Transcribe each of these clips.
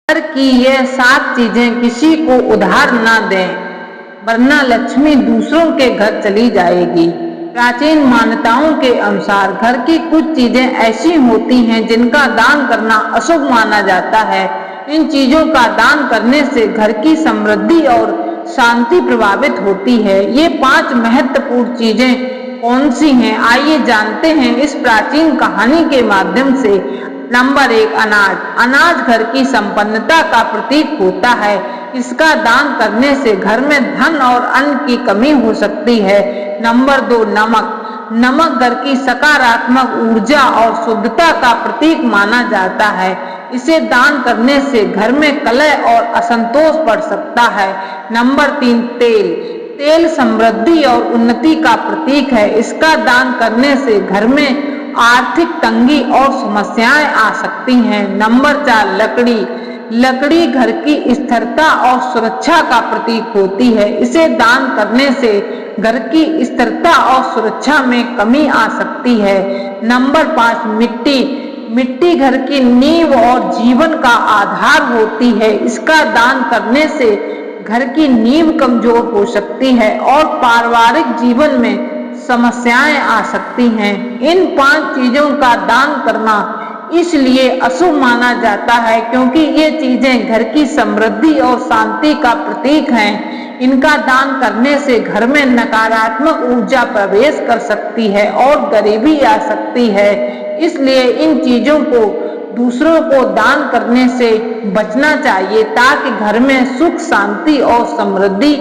घर की ये 7 चीजें किसी को उधार ना दें, वरना लक्ष्मी दूसरों के घर चली जाएगी। प्राचीन मान्यताओं के अनुसार घर की कुछ चीजें ऐसी होती हैं जिनका दान करना अशुभ माना जाता है। इन चीजों का दान करने से घर की समृद्धि और शांति प्रभावित होती है। ये 5 महत्वपूर्ण चीजें कौन सी हैं, आइए जानते हैं इस प्राचीन कहानी के माध्यम से। नंबर 1, अनाज। अनाज घर की संपन्नता का प्रतीक होता है। इसका दान करने से घर में धन और अन्न की कमी हो सकती है। नंबर 2, नमक। नमक घर की सकारात्मक ऊर्जा और शुद्धता का प्रतीक माना जाता है। इसे दान करने से घर में कलह और असंतोष बढ़ सकता है। नंबर 3, तेल। तेल समृद्धि और उन्नति का प्रतीक है। इसका दान करने से घर में आर्थिक तंगी और समस्याएं आ सकती हैं। नंबर 4, लकड़ी। लकड़ी घर की स्थिरता और सुरक्षा का प्रतीक होती है। इसे दान करने से घर की स्थिरता और सुरक्षा में कमी आ सकती है। नंबर 5, मिट्टी। मिट्टी घर की नींव और जीवन का आधार होती है। इसका दान करने से घर की नींव कमजोर हो सकती है और पारिवारिक जीवन में समस्याएं आ सकती हैं। इन 5 चीजों का दान करना इसलिए अशुभ माना जाता है क्योंकि ये चीजें घर की समृद्धि और शांति का प्रतीक हैं। इनका दान करने से घर में नकारात्मक ऊर्जा प्रवेश कर सकती है और गरीबी आ सकती है। इसलिए इन चीजों को दूसरों को दान करने से बचना चाहिए ताकि घर में सुख, शांति और समृद्धि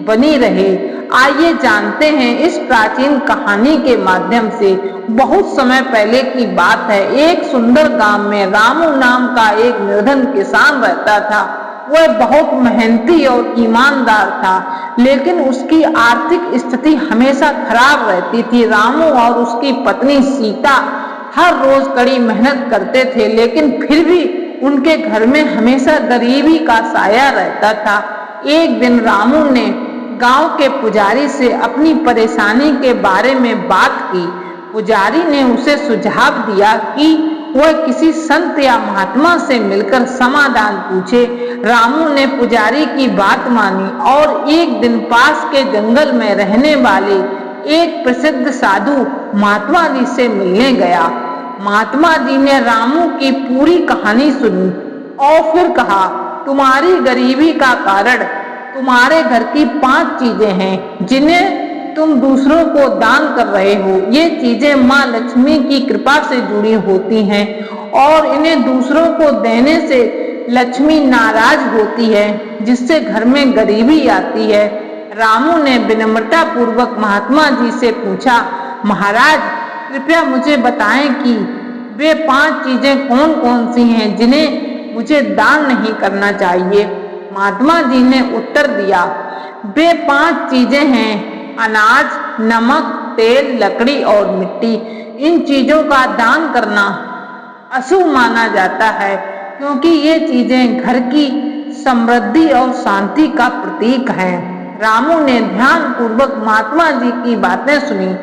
बनी रहे। आइए जानते हैं इस प्राचीन कहानी के माध्यम से। बहुत समय पहले की बात है। एक सुंदर गांव में रामू नाम का एक निर्धन किसान रहता था। वह बहुत मेहनती और ईमानदार था, लेकिन उसकी आर्थिक स्थिति हमेशा खराब रहती थी। रामू और उसकी पत्नी सीता हर रोज कड़ी मेहनत करते थे, लेकिन फिर भी उनके घर में हमेशा गरीबी का साया रहता था। एक दिन रामू ने गांव के पुजारी से अपनी परेशानी के बारे में बात की। पुजारी ने उसे सुझाव दिया कि वह किसी संत या महात्मा से मिलकर समाधान पूछे। रामू ने पुजारी की बात मानी और एक दिन पास के जंगल में रहने वाले एक प्रसिद्ध साधु महात्मा जी से मिलने गया। महात्मा जी ने रामू की पूरी कहानी सुनी और फिर कहा, तुम्हारी गरीबी का कारण तुम्हारे घर की 5 चीजें हैं जिन्हें तुम दूसरों को दान कर रहे हो। ये चीजें माँ लक्ष्मी की कृपा से जुड़ी होती हैं और इन्हें दूसरों को देने से लक्ष्मी नाराज होती है, जिससे घर में गरीबी आती है। रामू ने विनम्रता पूर्वक महात्मा जी से पूछा, महाराज कृपया मुझे बताएं कि वे 5 चीजें कौन कौन सी हैं जिन्हें मुझे दान नहीं करना चाहिए। महात्मा जी ने उत्तर दिया, वे 5 चीजें हैं अनाज, नमक, तेल, लकड़ी और मिट्टी। इन चीजों का दान करना अशुभ माना जाता है क्योंकि ये चीजें घर की समृद्धि और शांति का प्रतीक हैं। रामू ने ध्यान पूर्वक महात्मा जी की बातें सुनी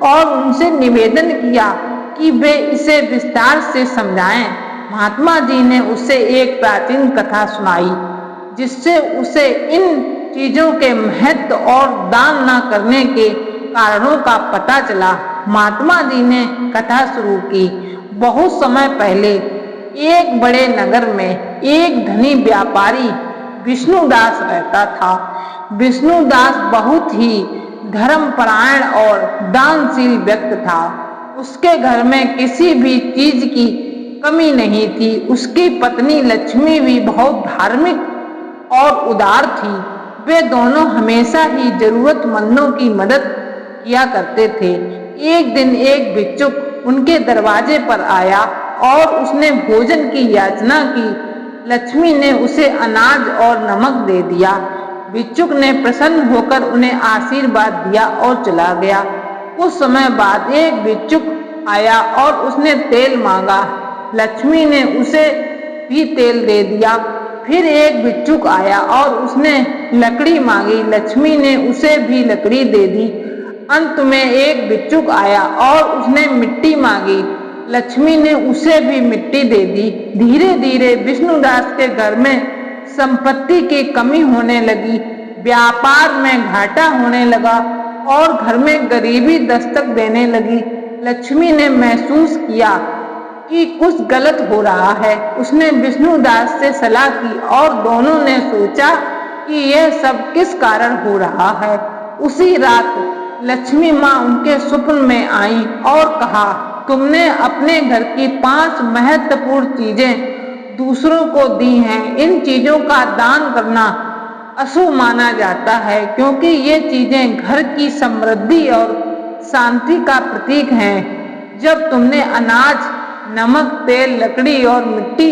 और उनसे निवेदन किया कि वे इसे विस्तार से समझाएं। महात्मा जी ने उसे एक प्राचीन कथा सुनाई जिससे उसे इन चीजों के महत्व और दान न करने के कारणों का पता चला। महात्मा जी ने कथा शुरू की। बहुत समय पहले एक बड़े नगर में एक धनी व्यापारी विष्णुदास रहता था। विष्णुदास बहुत ही धर्मपरायण और दानशील व्यक्ति था। उसके घर में किसी भी चीज की कमी नहीं थी। उसकी पत्नी लक्ष्मी भी बहुत धार्मिक और उदार थी। वे दोनों हमेशा ही जरूरतमंदों की मदद किया करते थे। एक दिन एक भिक्षुक उनके दरवाजे पर आया और उसने भोजन की याचना की। लक्ष्मी ने उसे अनाज और नमक दे दिया। भिक्षुक ने प्रसन्न होकर उन्हें आशीर्वाद दिया और चला गया। कुछ समय बाद एक भिक्षुक आया और उसने तेल मांगा। लक्ष्मी ने उसे भी तेल दे दिया। फिर एक भिक्षुक आया और उसने लकड़ी मांगी। लक्ष्मी ने उसे भी लकड़ी दे दी। अंत में एक भिक्षुक आया और उसने मिट्टी मांगी। लक्ष्मी ने उसे भी मिट्टी दे दी। धीरे धीरे विष्णुदास के घर में संपत्ति की कमी होने लगी, व्यापार में घाटा होने लगा और घर में गरीबी दस्तक देने लगी। लक्ष्मी ने महसूस किया कि कुछ गलत हो रहा है। उसने विष्णुदास से सलाह की और दोनों ने सोचा कि यह सब किस कारण हो रहा है। उसी रात लक्ष्मी माँ उनके स्वप्न में आई और कहा, तुमने अपने घर की 5 महत्वपूर्ण चीजें दूसरों को दी हैं। इन चीजों का दान करना अशुभ माना जाता है, क्योंकि ये चीजें घर की समृद्धि और शांति का प्रतीक हैं। जब तुमने अनाज, नमक, तेल, लकड़ी और मिट्टी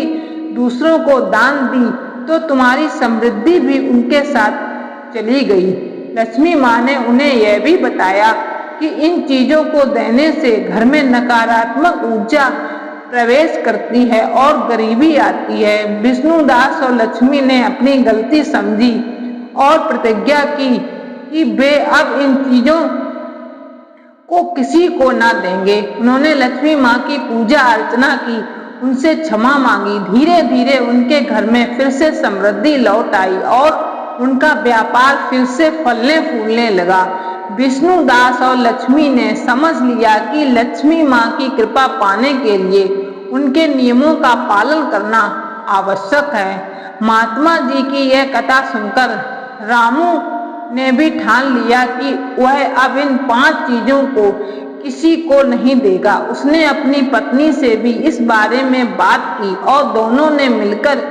दूसरों को दान दी तो तुम्हारी समृद्धि भी उनके साथ चली गई। लक्ष्मी माँ ने उन्हें यह भी बताया कि इन चीजों को देने से घर में नकारात्मक ऊर्जा प्रवेश करती है और गरीबी आती है। विष्णुदास और लक्ष्मी ने अपनी गलती समझी और प्रतिज्ञा की कि वे अब इन चीजों को किसी को ना देंगे। उन्होंने लक्ष्मी माँ की पूजा अर्चना की, उनसे क्षमा मांगी। धीरे धीरे उनके घर में फिर से समृद्धि लौट आई और उनका व्यापार फिर से फलने फूलने लगा। विष्णुदास और लक्ष्मी ने समझ लिया कि लक्ष्मी माँ की कृपा पाने के लिए उनके नियमों का पालन करना आवश्यक है। महात्मा जी की यह कथा सुनकर रामू ने भी ठान लिया कि वह अब इन 5 चीजों को किसी को नहीं देगा। उसने अपनी पत्नी से भी इस बारे में बात की और दोनों ने मिलकर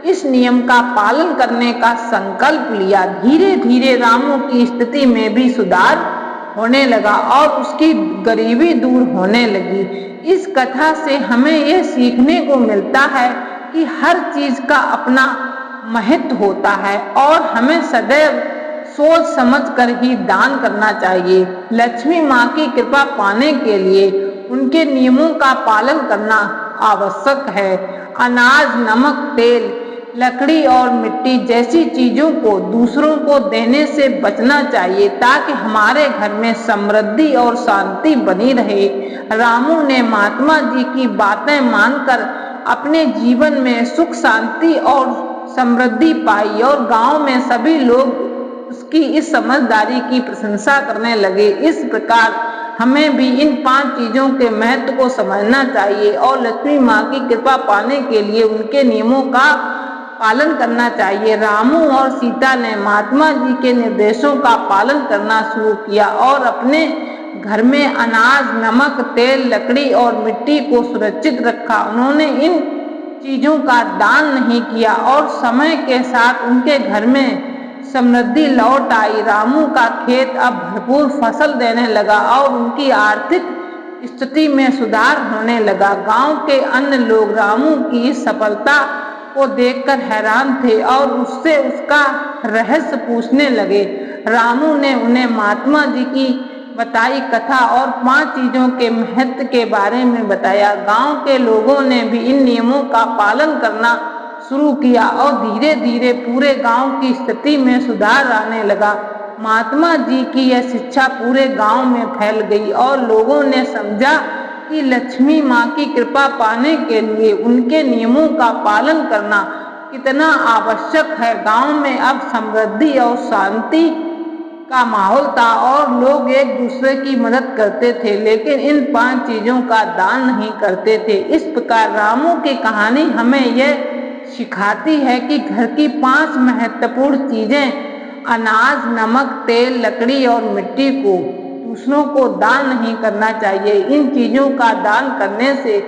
इस नियम का पालन करने का संकल्प लिया। धीरे धीरे रामू की स्थिति में भी सुधार होने लगा और उसकी गरीबी दूर होने लगी। इस कथा से हमें यह सीखने को मिलता है कि हर चीज का अपना महत्व होता है और हमें सदैव सोच समझ कर ही दान करना चाहिए। लक्ष्मी माँ की कृपा पाने के लिए उनके नियमों का पालन करना आवश्यक है। अनाज, नमक, तेल, लकड़ी और मिट्टी जैसी चीजों को दूसरों को देने से बचना चाहिए ताकि हमारे घर में समृद्धि और शांति बनी रहे। रामू ने महात्मा जी की बातें मानकर अपने जीवन में सुख, शांति और समृद्धि पाई और गांव में सभी लोग उसकी इस समझदारी की प्रशंसा करने लगे। इस प्रकार हमें भी इन 5 चीजों के महत्व को समझना चाहिए और लक्ष्मी माँ की कृपा पाने के लिए उनके नियमों का पालन करना चाहिए। रामू और सीता ने महात्मा जी के निर्देशों का पालन करना शुरू किया और अपने घर में अनाज, नमक, तेल, लकड़ी और मिट्टी को सुरक्षित रखा। उन्होंने इन चीजों का दान नहीं किया और समय के साथ उनके घर में समृद्धि लौट आई। रामू का खेत अब भरपूर फसल देने लगा और उनकी आर्थिक स्थिति में सुधार होने लगा। गांव के अन्य लोग रामू की इस सफलता को देखकर हैरान थे और उससे उसका रहस्य पूछने लगे। रामू ने उन्हें महात्मा जी की बताई कथा और 5 चीजों के महत्व के बारे में बताया। गांव के लोगों ने भी इन नियमों का पालन करना शुरू किया और धीरे धीरे पूरे गांव की स्थिति में सुधार आने लगा। महात्मा जी की यह शिक्षा पूरे गांव में फैल गई और लोगों ने समझा कि लक्ष्मी माँ की कृपा पाने के लिए उनके नियमों का पालन करना कितना आवश्यक है। गांव में अब समृद्धि और शांति का माहौल था और लोग एक दूसरे की मदद करते थे, लेकिन इन 5 चीजों का दान नहीं करते थे। इस प्रकार रामू की कहानी हमें यह सिखाती है कि घर की 5 महत्वपूर्ण चीजें अनाज, नमक, तेल, लकड़ी और मिट्टी को दूसरों को दान नहीं करना चाहिए। इन चीजों का दान करने से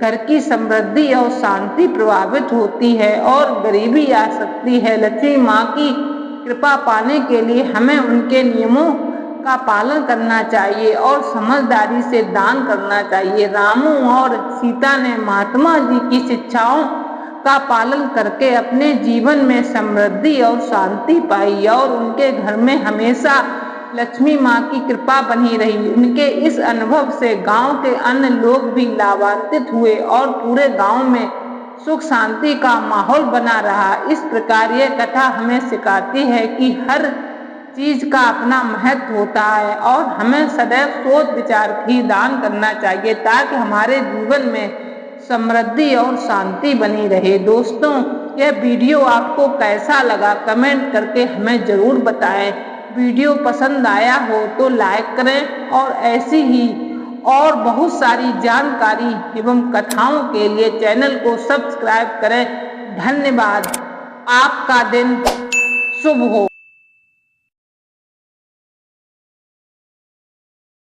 घर की समृद्धि और शांति प्रभावित होती है और गरीबी आ सकती है। लक्ष्मी माँ की कृपा पाने के लिए हमें उनके नियमों का पालन करना चाहिए और समझदारी से दान करना चाहिए। रामू और सीता ने महात्मा जी की शिक्षाओं का पालन करके अपने जीवन में समृद्धि और शांति पाई और उनके घर में हमेशा लक्ष्मी माँ की कृपा बनी रही। उनके इस अनुभव से गांव के अन्य लोग भी लाभान्वित हुए और पूरे गांव में सुख शांति का माहौल बना रहा। इस प्रकार यह कथा हमें सिखाती है कि हर चीज का अपना महत्व होता है और हमें सदैव सोच विचार ही दान करना चाहिए ताकि हमारे जीवन में समृद्धि और शांति बनी रहे। दोस्तों, यह वीडियो आपको कैसा लगा कमेंट करके हमें जरूर बताएं। वीडियो पसंद आया हो तो लाइक करें और ऐसी ही और बहुत सारी जानकारी एवं कथाओं के लिए चैनल को सब्सक्राइब करें। धन्यवाद। आपका दिन शुभ हो।